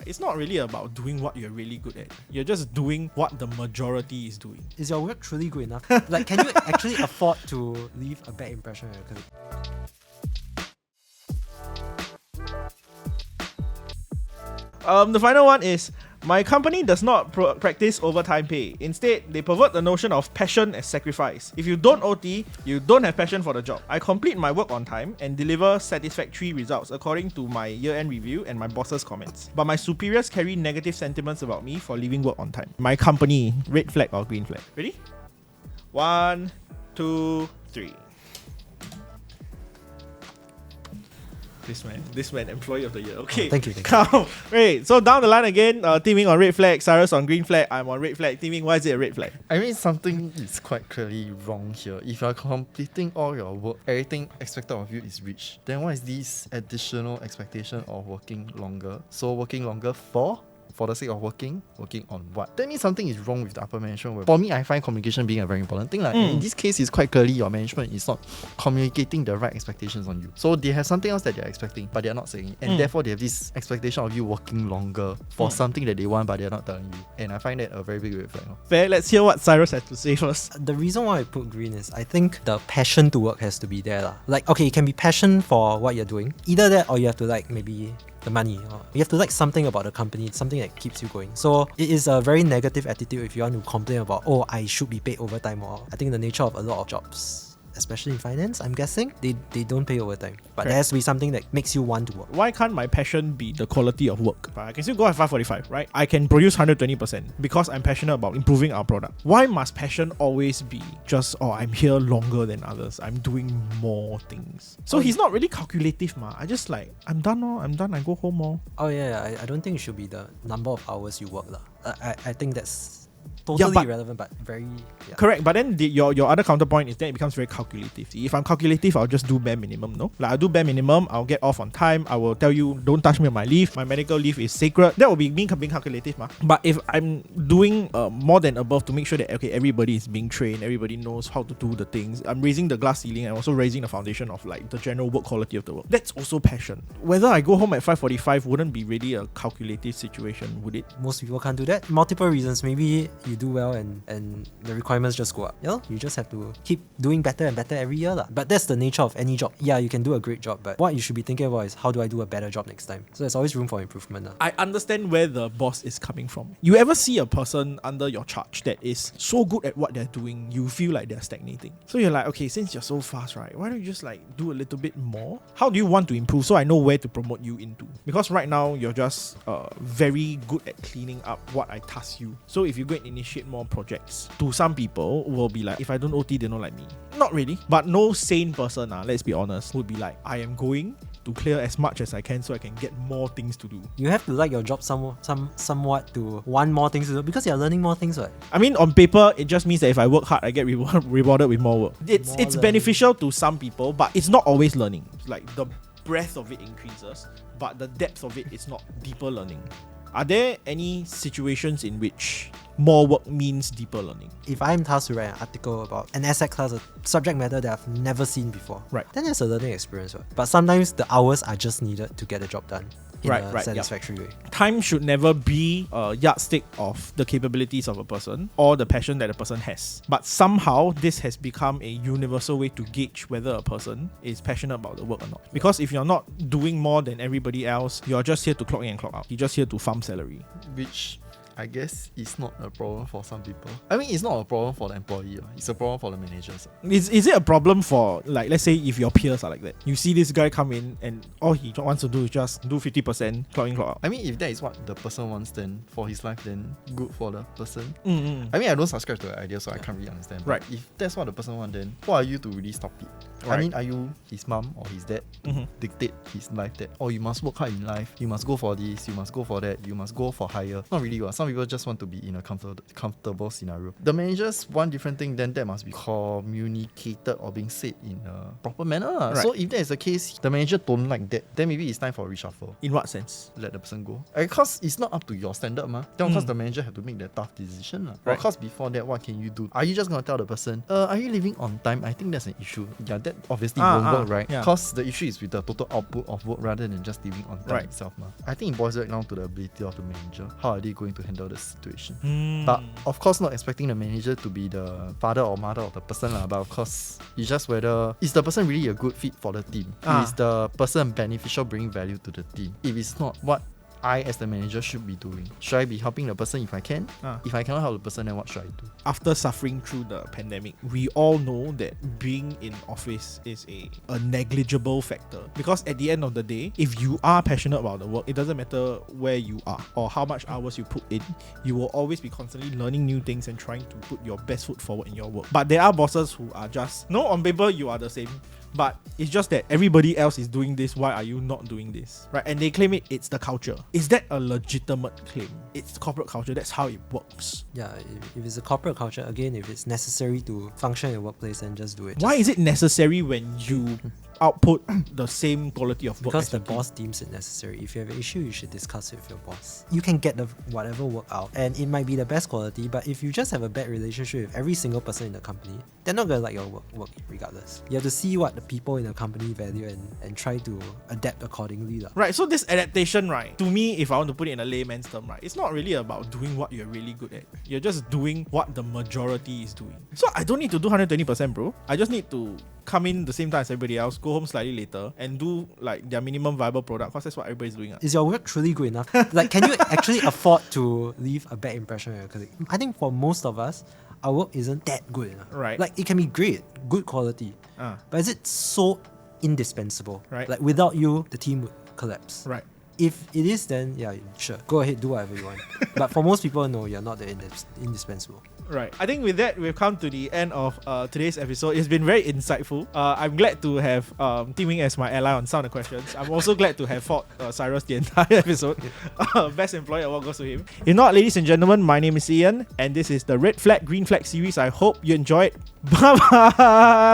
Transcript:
it's not really about doing what you're really good at. You're just doing what the majority is doing. Is your work truly good enough? Like, can you actually afford to leave a bad impression on your colleague? The final one is, my company does not practice overtime pay. Instead, they pervert the notion of passion as sacrifice. If you don't OT, you don't have passion for the job. I complete my work on time and deliver satisfactory results according to my year-end review and my boss's comments. But my superiors carry negative sentiments about me for leaving work on time. My company, red flag or green flag? Ready? 1, 2, 3. This man, employee of the year. Okay. Oh, thank you. Come. Right. So down the line again, Di Ming on red flag, Cyrus on green flag, I'm on red flag. Di Ming, why is it a red flag? I mean, something is quite clearly wrong here. If you're completing all your work, everything expected of you is reached, then what is this additional expectation of working longer? So working longer for the sake of working on what? That means something is wrong with the upper management. For me, I find communication being a very important thing. In this case, it's quite clearly your management is not communicating the right expectations on you. So they have something else that they're expecting, but they're not saying it. And therefore, they have this expectation of you working longer for something that they want, but they're not telling you. And I find that a very big red flag. Fair, let's hear what Cyrus has to say first. The reason why I put green is I think the passion to work has to be there. Like, okay, it can be passion for what you're doing. Either that or you have to like maybe the money. Or you have to like something about the company, something that keeps you going. So it is a very negative attitude if you want to complain about, oh, I should be paid overtime. Or I think the nature of a lot of jobs, especially in finance, I'm guessing, they don't pay overtime. But there has to be something that makes you want to work. Why can't my passion be the quality of work? I can still go at 545, right? I can produce 120% because I'm passionate about improving our product. Why must passion always be just, oh, I'm here longer than others, I'm doing more things? So he's not really calculative, I just like, I'm done, I go home. Oh yeah, I don't think it should be the number of hours you work. I think that's totally irrelevant, but very... Yeah. Correct, but then your other counterpoint is that it becomes very calculative. See, if I'm calculative, I'll just do bare minimum, no? Like, I'll do bare minimum, I'll get off on time, I will tell you, don't touch me on my leave, my medical leave is sacred. That will be me being calculative, But if I'm doing more than above to make sure that, okay, everybody is being trained, everybody knows how to do the things, I'm raising the glass ceiling and also raising the foundation of like the general work quality of the work. That's also passion. Whether I go home at 5:45 wouldn't be really a calculative situation, would it? Most people can't do that. Multiple reasons. Maybe you do well and the requirements just go up. You just have to keep doing better and better every year. But that's the nature of any job. Yeah, you can do a great job, but what you should be thinking about is how do I do a better job next time? So there's always room for improvement. I understand where the boss is coming from. You ever see a person under your charge that is so good at what they're doing, you feel like they're stagnating. So you're like, okay, since you're so fast, right, why don't you just like do a little bit more? How do you want to improve so I know where to promote you into? Because right now you're just very good at cleaning up what I task you. So if you go and initiate more projects, to some people will be like, if I don't OT, they don't like me. Not really, but no sane person, let's be honest, would be like, I am going to clear as much as I can so I can get more things to do. You have to like your job somewhat to want more things to do because you're learning more things, right? I mean, on paper, it just means that if I work hard, I get rewarded with more work. It's beneficial to some people, but it's not always learning. Like the breadth of it increases, but the depth of it is not deeper learning. Are there any situations in which more work means deeper learning? If I'm tasked to write an article about an asset class, a subject matter that I've never seen before, then it's a learning experience. Right? But sometimes the hours are just needed to get the job done in a satisfactory way. Time should never be a yardstick of the capabilities of a person or the passion that a person has. But somehow this has become a universal way to gauge whether a person is passionate about the work or not. Because if you're not doing more than everybody else, you're just here to clock in and clock out. You're just here to farm salary. Which I guess it's not a problem for some people. I mean, it's not a problem for the employee. It's a problem for the managers. Is it a problem for, like, let's say if your peers are like that? You see this guy come in and all he wants to do is just do 50%, clock in, clock out. I mean, if that is what the person wants, then for his life, then good for the person. I mean, I don't subscribe to the idea, so I can't really understand. But if that's what the person wants, then who are you to really stop it? I mean, are you his mom or his dad to dictate his life that, oh, you must work hard in life, you must go for this, you must go for that, you must go for higher? Not really. Some some people just want to be in a comfortable scenario. The managers want different thing, then that must be communicated or being said in a proper manner. Right. So if that is the case, the manager don't like that, then maybe it's time for a reshuffle. In what sense? Let the person go. Because it's not up to your standard, ma. Then of course the manager have to make that tough decision. Right. Of course before that, what can you do? Are you just gonna tell the person, are you leaving on time? I think that's an issue. Yeah, that obviously won't work, right? Yeah. Because the issue is with the total output of work rather than just leaving on time Right. itself, ma. I think it boils right down to the ability of the manager. How are they going to handle the situation? Hmm. But of course, not expecting the manager to be the father or mother of the person, but of course, it's just whether is the person really a good fit for the team? Is the person beneficial, bringing value to the team? If it's not, what I as the manager should be doing? Should I be helping the person if I can? If I cannot help the person, then what should I do? After suffering through the pandemic, we all know that being in office is a negligible factor, because at the end of the day, if you are passionate about the work, it doesn't matter where you are or how much hours you put in, you will always be constantly learning new things and trying to put your best foot forward in your work. But there are bosses who are just, no, on paper you are the same, but it's just that everybody else is doing this, why are you not doing this, right? And they claim it's the culture. Is that a legitimate claim? It's corporate culture, that's how it works. Yeah, if it's a corporate culture, again, if it's necessary to function in a workplace, then just do it. Why is it necessary when you output the same quality of work? Because the boss deems it necessary. If you have an issue, you should discuss it with your boss. You can get the whatever work out, and it might be the best quality, but if you just have a bad relationship with every single person in the company, they're not gonna like your work regardless. You have to see what the people in the company value and try to adapt accordingly. Right, so this adaptation, right, to me, if I want to put it in a layman's term, right, it's not really about doing what you're really good at. You're just doing what the majority is doing. So I don't need to do 120%, bro. I just need to come in the same time as everybody else, go home slightly later, and do like their minimum viable product, because that's what everybody's doing. Is your work truly good enough? Like, can you actually afford to leave a bad impression on your colleague? I think for most of us, our work isn't that good enough. Right. Like, it can be great, good quality, but is it so indispensable? Right. Like, without you, the team would collapse. Right. If it is, then yeah, sure, go ahead, do whatever you want. But for most people, no, you're not the indispensable. Right. I think with that, we've come to the end of today's episode. It's been very insightful. I'm glad to have Di Ming as my ally on some of the questions. I'm also glad to have fought Cyrus the entire episode. Best Employee Award goes to him. If not, ladies and gentlemen, my name is Ian, and this is the Red Flag, Green Flag series. I hope you enjoyed. Bye-bye!